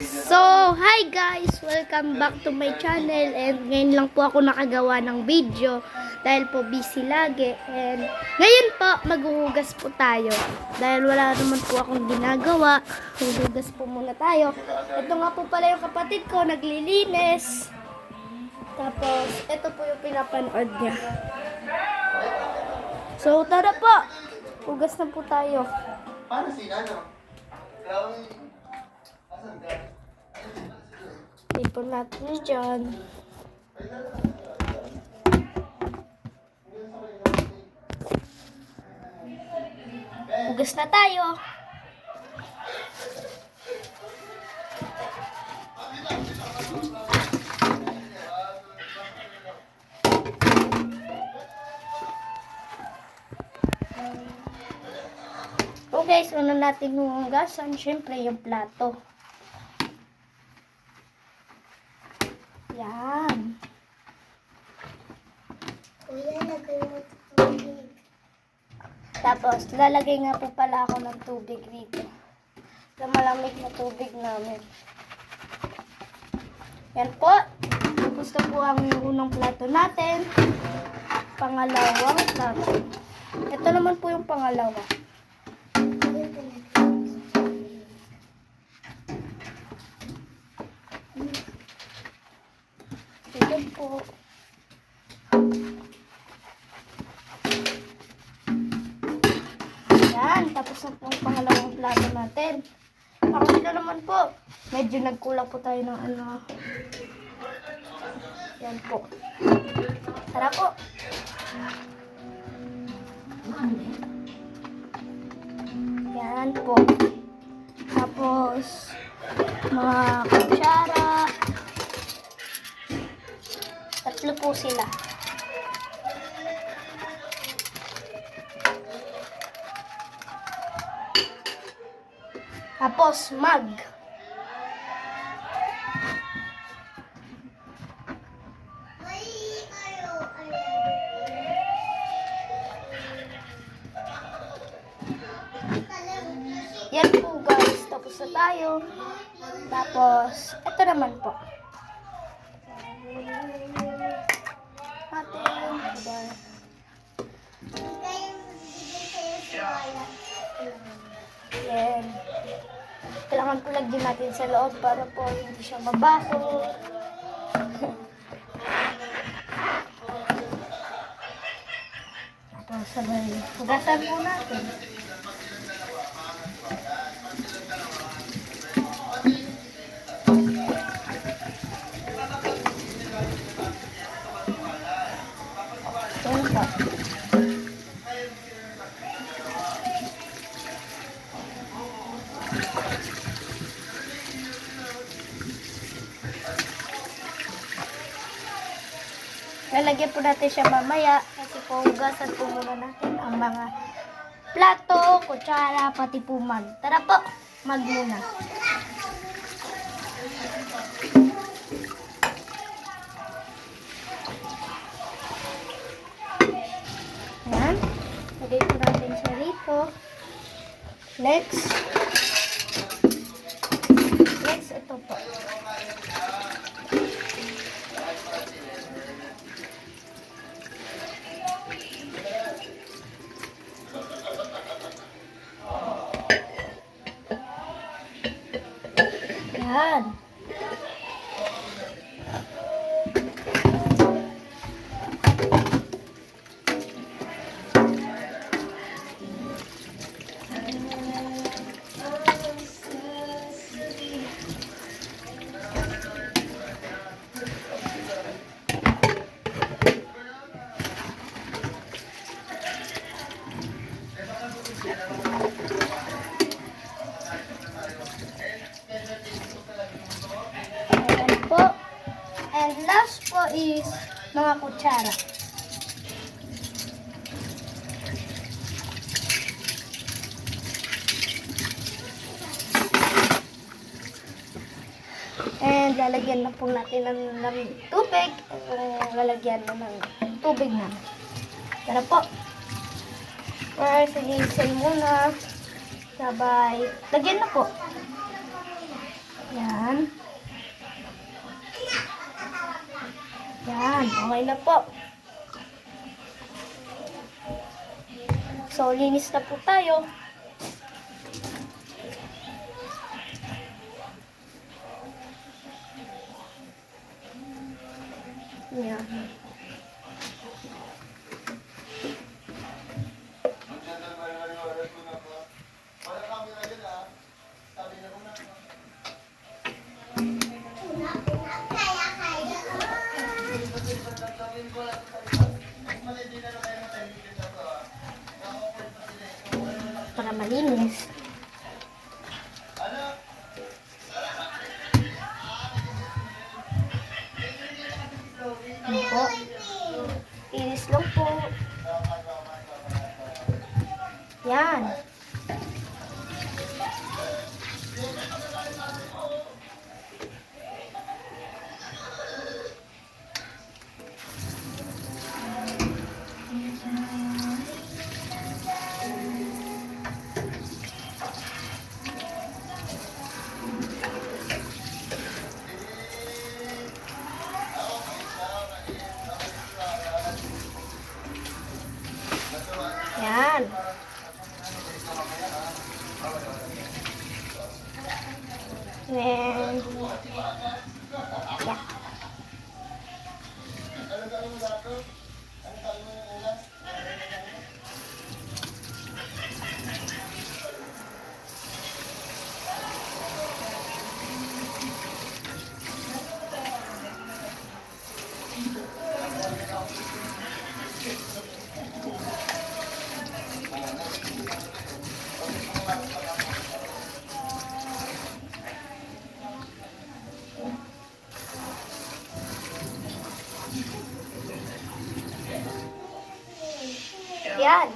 So, hi guys! Welcome back to my channel and ngayon lang po ako nakagawa ng video dahil po busy lagi and ngayon po maghuhugas po tayo dahil wala naman po akong ginagawa. Maghuhugas po muna tayo. Ito nga po pala yung kapatid ko, naglilinis. Tapos, ito po yung pinapanood niya. So, tara po! Hugas na po tayo. Paano si ano? Ipon natin dyan. Hugas na tayo. Okay, so una natin hugasan, syempre yung plato. Yan. Kuya, lagay mo tubig. Tapos, lalagay nga po pala ako ng tubig dito. Sa malamig na tubig namin. Yan po. Tapos na po ang unang plato natin. Pangalawang plato. Ito naman po yung pangalawa. Ito po. Yan, tapos na po ang pangalawang plato natin. Pangatlo naman po. Medyo nagkulang po tayo ng ano. Yan po. Tara po. Yan po. Tapos, mga kutsara. Tatlo po sila. Tapos, mug. Yan po guys. Tapos na tayo. Tapos, ito naman po. Atin. Yan. Kailangan po lagyan natin sa loob para po hindi siya mabaho. Tapos sabay, hugasan po natin. Yan po. Lalagyan po natin siya mamaya kasi po hugasan po muna natin ang mga plato, kutsara, pati po mug. Tara po, mug muna. Yan. Lagay po natin siya rito. Next. Next, ito po. Yan. Ayan po. And last po is mga kutsara. And lalagyan na po natin ng tubig. Lalagyan na ng tubig na. Tara po. First, linisin muna. Sabay. Lagyan na po. Yan. Yan, okay na po. So, linis na po tayo. Yan. Para malinis. Yan po. Inis lang po. Yan. Yan. And, yeah. Yan.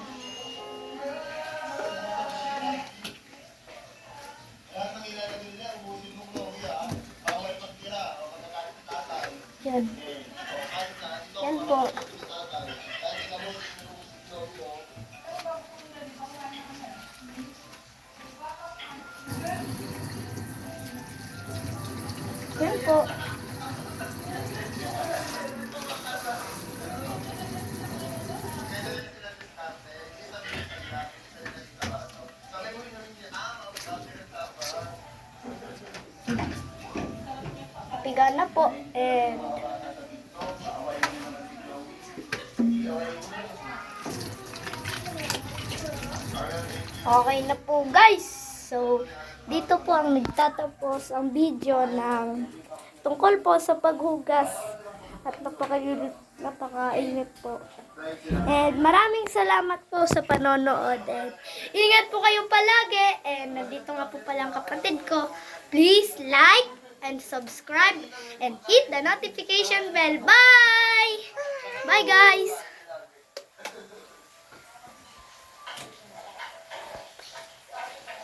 Yan. Yan po. Yan po. Piga na po. And okay na po guys. So, dito po ang nagtatapos ang video ng tungkol po sa paghugas. At napakainit po. And maraming salamat po sa panonood. And ingat po kayo palagi. And nandito nga po pala ang kapatid ko. Please like and subscribe and hit the notification bell. Bye! Bye guys!